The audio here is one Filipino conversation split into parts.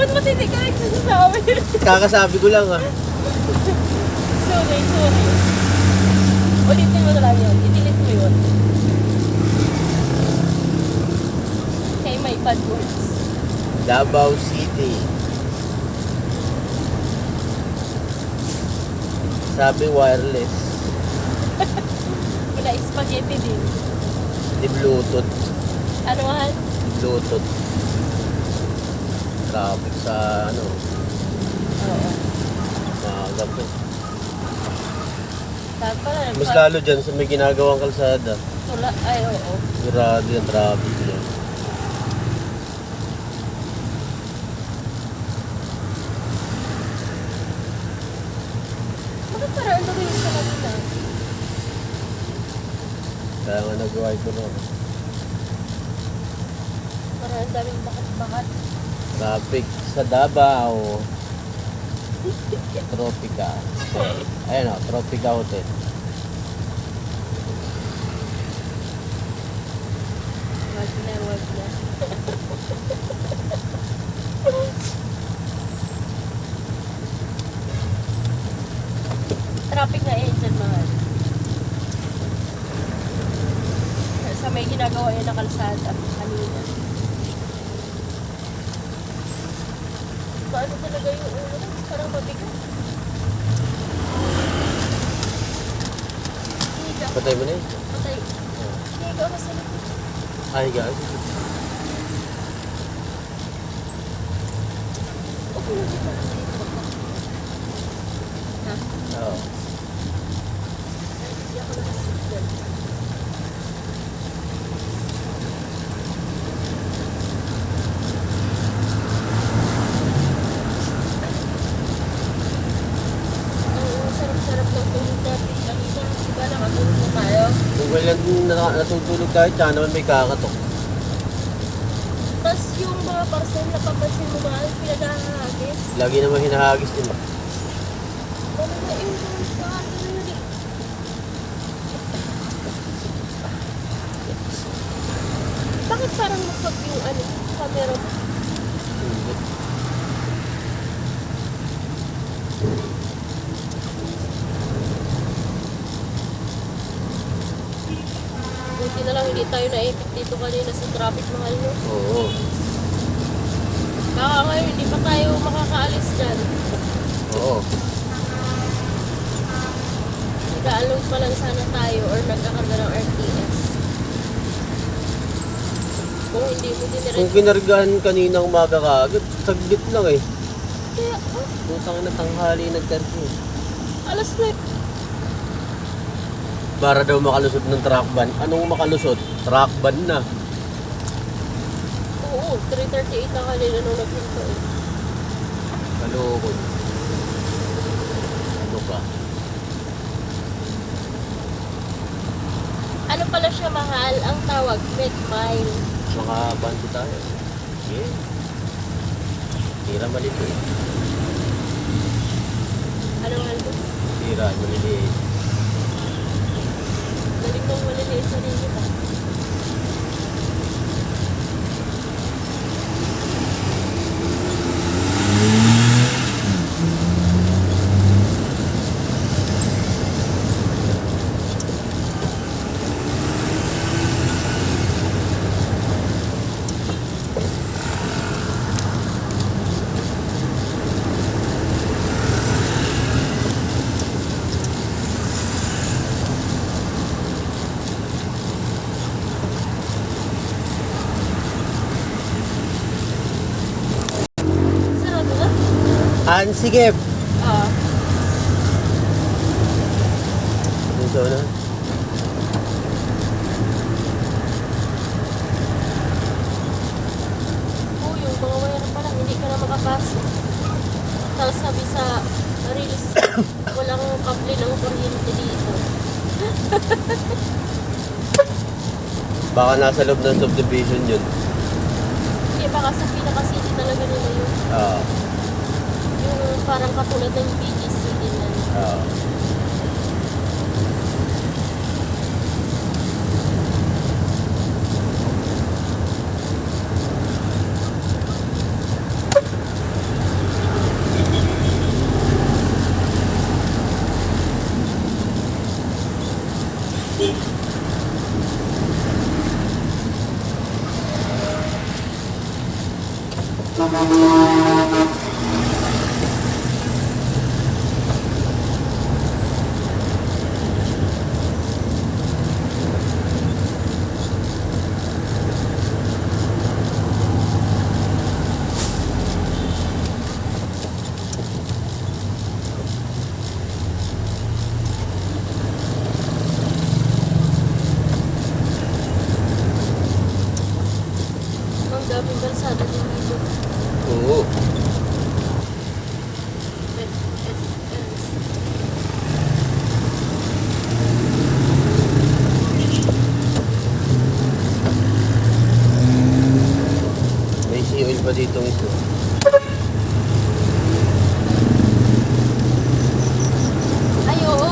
Ba't matindi ka nagsasabi? Kakasabi ko lang ah. Sorry. Ulitin mo na lang yun. I-delete mo yun. Okay, may bad words. Davao City. Sabi wireless. Wala spaghetti din. Di Bluetooth. Ano mahal? Bluetooth. Traffic sa ano. Oo. Maaga po. Dapat pala. Mas lalo dyan sa may ginagawang kalsada. Tula. Ay, oo. Grabe yung traffic dyan. Bakit parang ano yung sa kanila? Kaya nga nag-wipe ko na. Parang ang daming bakat-bakat. Traffic sa Davao. Tropica. Ayan o, Tropica Hotel. Wag na. Traffic na eh, dyan mahal. Sa may ginagawa yun na kalsada kanina. Paano talaga yung ulo? Parang mabigat. Higa. Patay mo na yun. Patay. Higa ako sa likod. Ay, guys. Okay lang dito. Ha? Oo. Hindi ako nakasignan. Ang sarap-sarap ng tulog natin kanina. Diba nakatulog na tayo? Kung kailan natutulog tayo, tsaka naman may kakatok. Tapos yung mga parcel na papansin mo mahal, pinag-ahagis. Lagi naman hinahagis din. Ano na yung yun eh. Bakit parang masag yung ano, camera mo? Hindi. Buti na lang hindi tayo naipit dito kanina sa traffic mahal no. Oo. Baka ngayon hindi pa tayo makakaalis dyan. Oo. Nag-aalong pa lang sana tayo or nagkakarga ng RTS. Kung hindi mo Kung diniretso. kinargahan kaninang umaga kaagad, saglit lang eh. Kaya, Putang na tanghali nagkarga. alas na. Para daw makalusot ng truck ban. Anong makalusot? Truck ban na. Oo, 3:38 na kanina nung nagpunta eh. Kalukod. Ano ka? Ano pala siya mahal? Ang tawag, Medmile. Makabanti tayo. Okay. Tira maliliit. Ano nga ito? Tira maliliit. Galing mong maliliit sa ninyo ba? Sarado na? Sige. Oo. Gusto na. Oo, yung mga wire pa lang, hindi ka na makapasok. Tapos sabi sa release, walang kable ng kuryente dito. Baka nasa loob ng subdivision yun. Hindi, baka sa pinaka-city talaga nila yun. Oo. Yung parang katulad ng BGC din yan. Oo. Ang daming kalsada din dito. Oo. SSS. May sea oil pa dito ito. Ay, oo.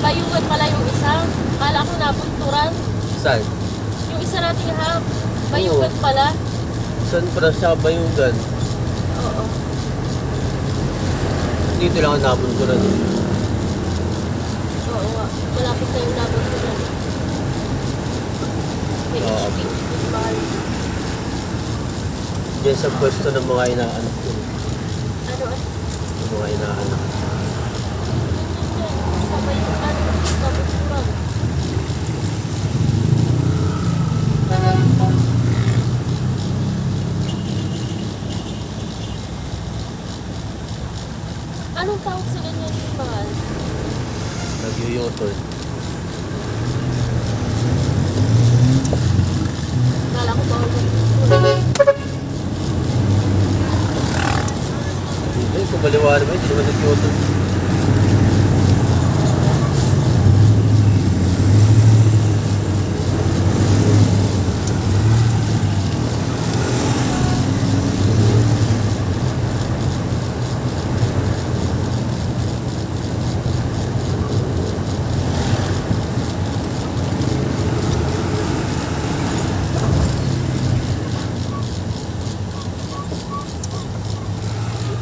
Bayugan pala yung isa. Kala ko napunturan. Saan? Yung isa nating hub. Bayugan pala. Saan para siya bayugan? Oo. Dito lang ang napon ko na dun. Oo nga. Malapit na yung napunturan. May Oo. HP. Mahal. Yan sa pwesto ng mga inaanak ko. Ano? Ng mga inaanak. Sa bayugan. Napunturan. Anong tawag sa ganyan yung mahal? Nagyuyotol. Kala ko bawal magpunturan. Hindi, kumaliwa naman. Hindi naman nagyuyotol.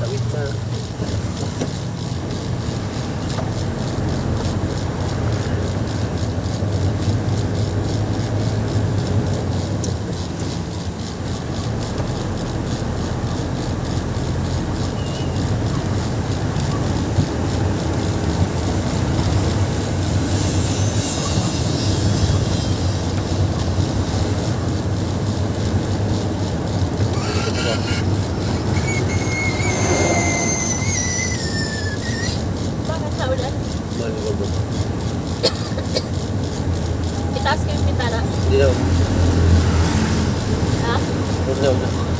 Tawid na. Bakit sa ulan? Maluwag ba? Itaas ko yung pitara. Hindi na. Ha? Huwag na.